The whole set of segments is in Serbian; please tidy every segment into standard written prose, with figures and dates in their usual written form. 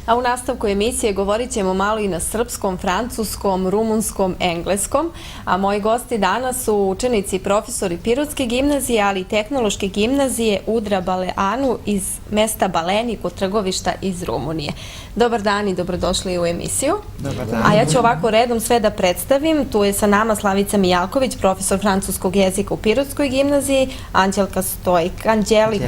A u nastavku emisije govorit ćemo malo i na srpskom, francuskom, rumunskom, engleskom. A moji gosti danas su učenici i profesori Pirotske gimnazije, ali i Tehnološke gimnazije Udra Baleanu iz mesta Baleni kod Trgovišta iz Rumunije. Dobar dan i dobrodošli u emisiju. Dobar dan. A ja ću ovako redom sve da predstavim. Tu je sa nama Slavica Mijalković, profesor francuskog jezika u Pirotskoj gimnaziji, Anđelika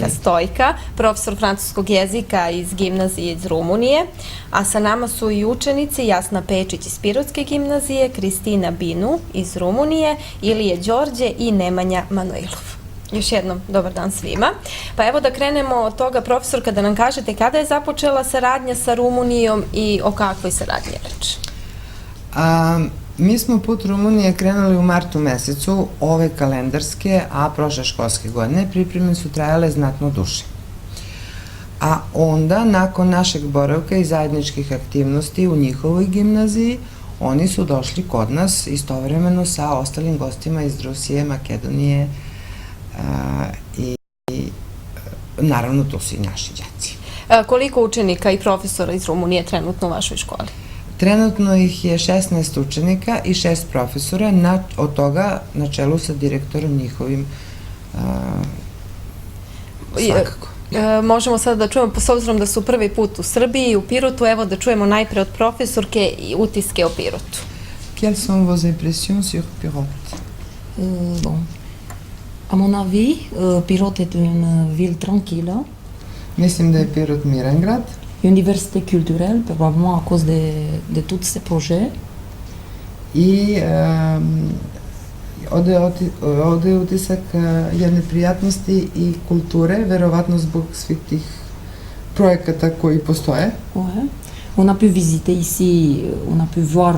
Stojka, profesor francuskog jezika iz gimnazije iz Rumunije, a sa nama su i učenici Jasna Pečić iz Pirotske gimnazije, Kristina Binu iz Rumunije, Ilije Đorđe i Nemanja Manojlov. Još jednom, dobar dan svima. Pa evo da krenemo od toga, profesorka, da nam kažete kada je započela saradnja sa Rumunijom i o kakvoj saradnji je reč? Mi smo put Rumunije krenuli u martu mesecu ove kalendarske, a prošle školske godine. Pripreme su trajale znatno duže. A onda, nakon našeg boravka i zajedničkih aktivnosti u njihovoj gimnaziji, oni su došli kod nas istovremeno sa ostalim gostima iz Rusije, Makedonije i naravno tu su i naši đaci. Koliko učenika i profesora iz Rumunije trenutno u vašoj školi? Trenutno ih je 16 učenika i 6 profesora, od toga na čelu sa direktorom njihovim svakako. Možemo sada da čujemo, s obzirom da su prvi put u Srbiji i u Pirotu, evo da čujemo najpre od profesorke i utiske o Pirotu. Quelles sont vos impressions sur Pirot? À mon avis, Pirot est une ville tranquille. Mislim da je Pirot miran grad. Une diversité culturelle, probablement à cause de tous ces projets. I ovde je utisak jedne prijatnosti i kulture, verovatno zbog svih tih projekata koji postoje. Ouais. On a pu visiter ici, on a pu voir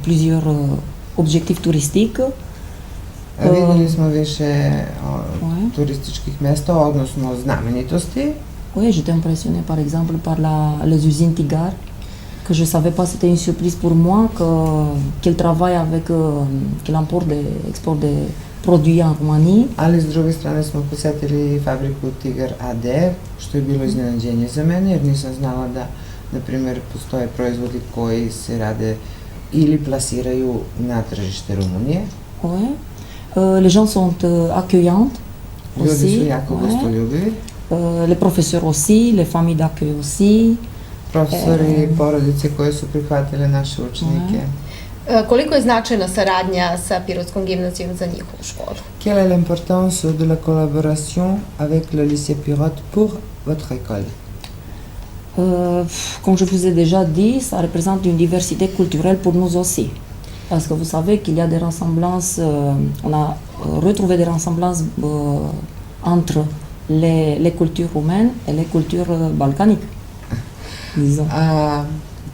plusieurs objectifs touristiques. Videli smo više turističkih mesta, odnosno znamenitosti. Oui, j'étais impressionnée par exemple par les usines Tigar, que je savais pas, c'était une surprise pour moi, qu'elle travaille avec, qu'elle importe et exporte des produits en Roumanie. Ali s druge strane smo posetili fabriku Tigar AD, što je bilo iznenađenje za mene, jer nisam znala da, na primjer, postoje proizvodi koji se rade ili plasiraju na tržište Rumunije. Oui. Les gens sont accueillants aussi. Ljudi su jako gostoljubivi. Les professeurs aussi, les familles d'accueil aussi. Profesori i porodice koje su prihvatile naše učenike. Koliko je značajna saradnja sa Pirotskom gimnazijom za njihovu školu? Quelle est l'importance de la collaboration avec le lycée Pirot pour votre école? Comme je vous ai déjà dit, ça représente une diversité culturelle pour nous aussi. Parce que vous savez qu'il y a des ressemblances, on a retrouvé des ressemblances entre les cultures roumaines et les cultures balkaniques, disons.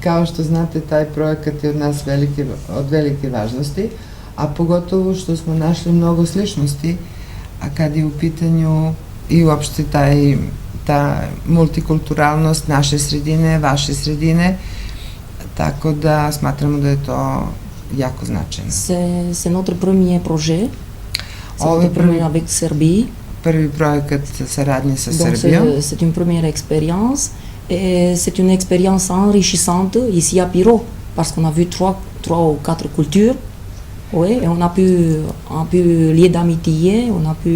Kao što znate, taj projekat je od nas od velike važnosti, a pogotovo što smo našli mnogo sličnosti, a kad je u pitanju i uopšte ta multikulturalnost naše sredine, vaše sredine, tako da smatramo da je to jako značajno. C'est notre premier projet. C'est notre premier avec Serbie. Prvi projekat saradnje sa Srbijom. Donc c'est une première expérience et c'est une expérience enrichissante ici à Pirot parce qu'on a vu trois ou quatre cultures. Oui, et on a pu lier d'amitié, on a pu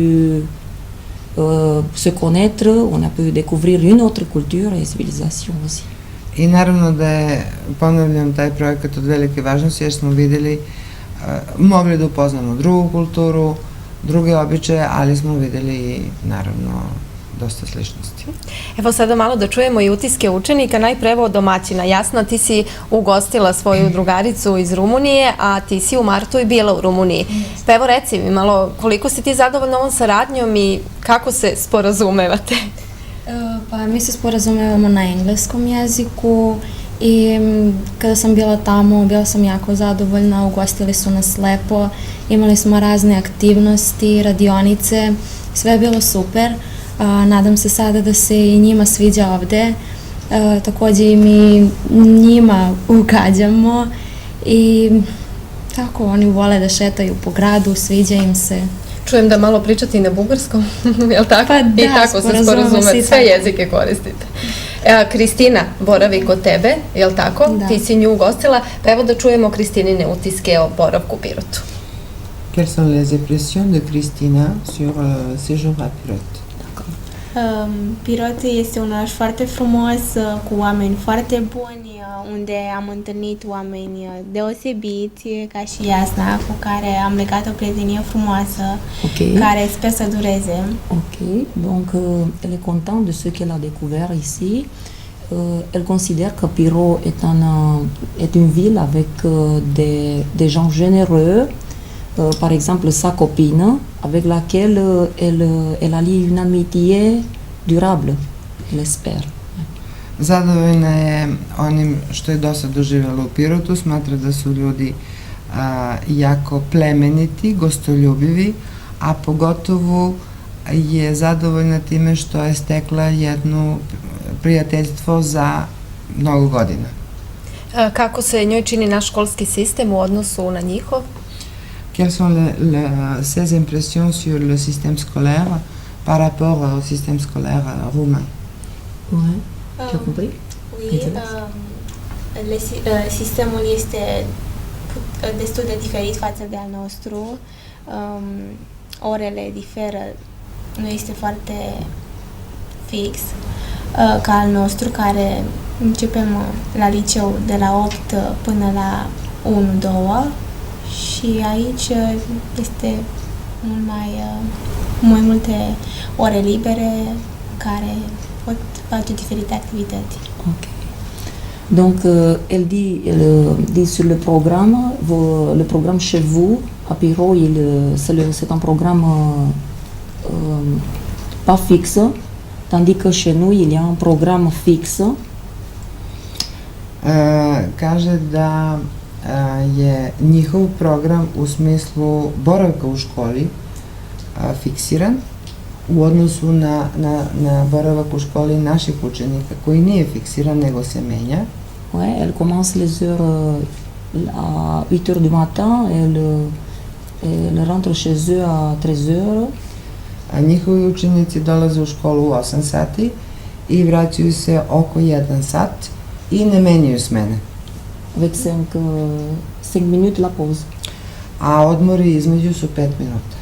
se connaître, on a pu découvrir une autre culture et civilisation aussi. I naravno da je, ponavljam, taj projekat od velike važnosti jer smo videli, mogli da upoznamo drugu kulturu, druge običaje, ali smo videli naravno dosta sličnosti. Evo sada malo da čujemo i utiske učenika, najpre evo od domaćina. Jasna, ti si ugostila svoju drugaricu iz Rumunije, a ti si u martu i bila u Rumuniji. Pa evo reci mi malo, koliko si ti zadovoljna ovom saradnjom i kako se sporazumevate? Pa mi se sporazumevamo na engleskom jeziku i kada sam bila tamo, bila sam jako zadovoljna, ugostili su nas lepo, imali smo razne aktivnosti, radionice, sve je bilo super. Nadam se sada da se i njima sviđa ovde, takođe i mi njima ugađamo i tako oni vole da šetaju po gradu, sviđa im se. Čujem da malo pričate i na bugarskom, je li tako? Pa da, I tako se sporazumete, sve jezike koristite. Kristina boravi kod tebe, je li tako? Da. Ti si nju ugostila, pa evo da čujemo Kristinine utiske o boravku u Pirotu. Quelles sont les impressions de Cristina sur le séjour à Pirot? Pirot este un oraș foarte frumos, cu oameni foarte buni, unde am întâlnit oameni deosebiți, ca și Iasna, cu care am legat o prietenie frumoasă, Ok. care sper să dureze. Ok, donc elle est contente de ce qu'elle a découvert ici. Elle considère que Pirot est une ville avec des gens généreux. Par exemple, sa copine, avec laquelle elle a lié une amitié durable, elle espère. Zadovoljna je onim što je do sad doživjela u Pirotu, smatra da su ljudi jako plemeniti, gostoljubivi, a pogotovo je zadovoljna time što je stekla jedno prijateljstvo za mnogo godina. Kako se njoj čini naš školski sistem u odnosu na njihov? Quelles sont ses impressions sur le système scolaire par rapport au système scolaire roumain? Ouais, tu as compris? Oui, sistemul este destul de diferit față de al nostru. Orele diferă, nu este foarte fix ca al nostru, care începem la liceu de la 8 până la 1-2 și aici este mult mai multe ore libere care pot face diferite activități. Ok. Donc, elle dit sur le programme chez vous, à Pirot, c'est un programme pas fixe, tandis que chez nous, il y a un programme fixe. Kaže da je njihov program u smislu boravka u školi fiksiran u odnosu na boravak u školi naših učenika, koji nije fiksiran, nego se menja. Ouais, elle commence les heures à 8 heures du matin, elle rentre chez eux à 13 heures. A njihovi učenici dolaze u školu u 8 sati i vraćaju se oko 1 sat i ne menjaju smene. Avec 5 minutes la pause. A odmori između su 5 minuta.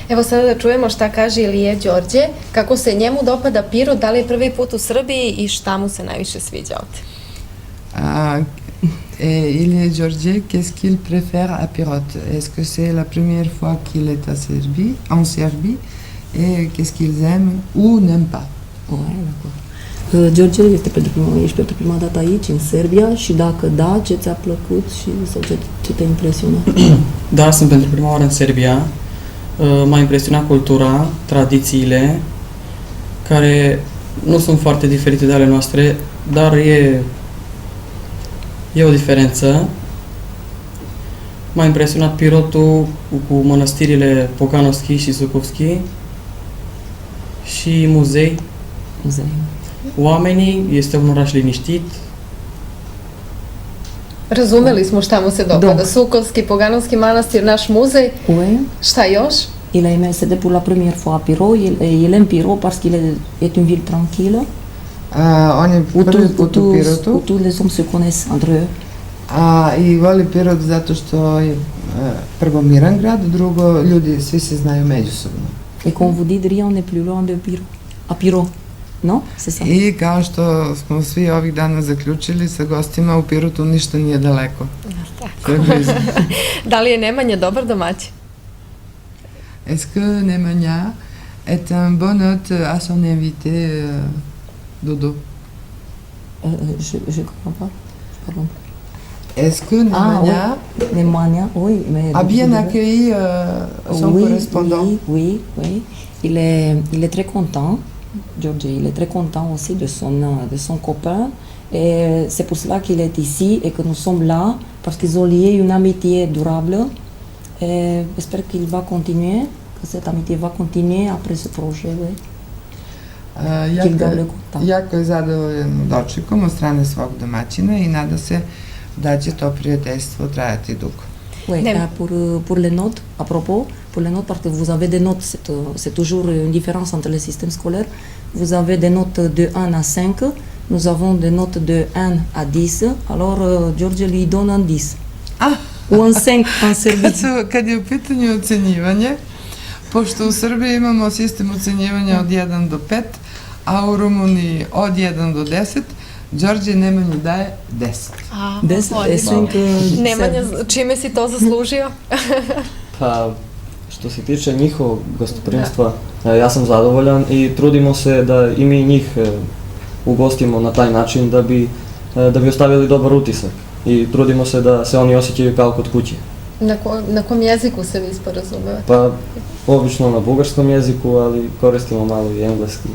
Evo sada da čujemo šta kaže Ilije Đorđe, kako se njemu dopada Pirot, da li je prvi put u Srbiji i šta mu se najviše sviđa ovde. Ilie Georgie, qu'est-ce qu'il préfère à Pirot? Est-ce que c'est la première fois qu'il est en Serbie? Et qu'est-ce qu'ils aiment ou n'aiment pas? Ouais, d'accord. George, ești pentru prima dată aici, în Serbia, și dacă da, ce ți-a plăcut sau ce te-a impresionat? Da, sunt pentru prima oară în Serbia. M-a impresionat cultura, tradițiile, care nu sunt foarte diferite de ale noastre, dar e o diferență. M-a impresionat Pirotul cu mănăstirile Poganovski și Zukovski și muzei. Oamenii, este un oraș liniștit. Razumeli smo šta mu se dopada. Donc. Sukovski, Poganovski manastir, naš muzej. Ouais. Šta još? Il a aimé, c'était pour la première fois à Pirot. Il aime Pirot parce qu'il est une ville tranquille, On je prvi put u où Pirotu tous les hommes se connaissent entre eux. i voli Pirot zato što je prvo miran grad, drugo ljudi svi se znaju međusobno. Et qu'on vous dit de rien, on est plus loin de Pirot. À Pirot, non? C'est ça? I kao što smo svi ovih dana zaključili sa gostima, u Pirotu ništa nije daleko. Sve je blizu. Da li je Nemanja dobar domaćin? Est-ce que Nemanja est un bon hôte à son invité Dodo? Je comprends pas. Pardon. Est-ce que Nemanja Nemanja, oui, mais... a bien accueilli son correspondant? Oui. Il est très content, George, il est très content aussi de son copain. Et c'est pour cela qu'il est ici et que nous sommes là, parce qu'ils ont lié une amitié durable. Et j'espère qu'il va continuer, que cette amitié va continuer après ce projet, oui. Qu'il garde le contact. Jako je zadovoljan dočekom od strane svog domaćina i nada se da će to prijateljstvo trajati dugo. Oui, pour les notes, à propos, pour les notes, parce que vous avez des notes, c'est toujours une différence entre les systèmes scolaires. vous avez des notes de 1 à 5, nous avons des notes de 1 à 10, alors George lui donne un 10. Ah, Ou un 5 en Serbiji. kad je u pitanju ocenjivanje, pošto u Srbiji imamo sistem ocenjivanja od 1 do 5, a u Rumuniji od 1 do 10, Đorđe Nemanju daje 10. 10 et 5. Nemanja, čime si to zaslužio? Pa, što se tiče njihovog gostoprimstva, ja sam zadovoljan i trudimo se da i mi njih ugostimo na taj način da bi ostavili dobar utisak i trudimo se da se oni osjećaju kao kod kuće. Na kom jeziku se vi sporazumevate? Pa, obično na bugarskom jeziku, ali koristimo malo i engleski.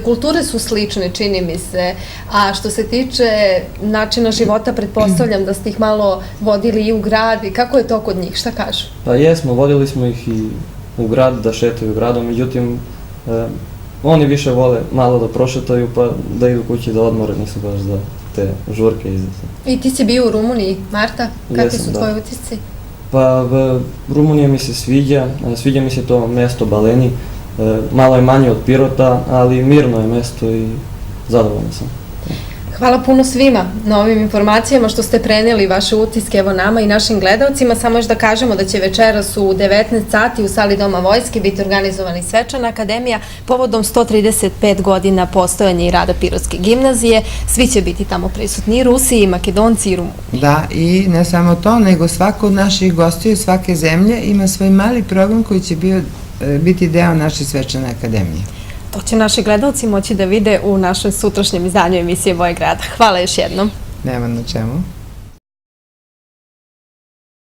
Kulture su slične, čini mi se, a što se tiče načina života, pretpostavljam da ste ih malo vodili i u grad i kako je to kod njih, šta kažu? Pa jesmo, vodili smo ih i u grad da šetaju gradom, međutim, oni više vole malo da prošetaju pa da idu kući da odmore, nisu baš za te žurke izlazne. I ti si bio u Rumuniji, Marta? Kakvi su Jesam, da. tvoji utisci? Pa Rumunija mi se sviđa mi se to mesto Baleni, malo je manje od Pirota, ali mirno je mesto i zadovoljan sam. Hvala puno svima na ovim informacijama što ste preneli vaše utiske evo nama i našim gledalcima. Samo još da kažemo da će večeras u 19 sati u sali Doma vojske biti organizovana i svečana akademija povodom 135 godina postojanja i rada Pirotske gimnazije. Svi će biti tamo prisutni, i Rusi, i Makedonci, i Rumuni. Da, i ne samo to, nego svako od naših gostiju iz svake zemlje ima svoj mali program koji će biti deo naše svečane akademije. To će naši gledalci moći da vide u našem sutrašnjem izdanju emisije Moje grada. Hvala još jednom. Nema na čemu.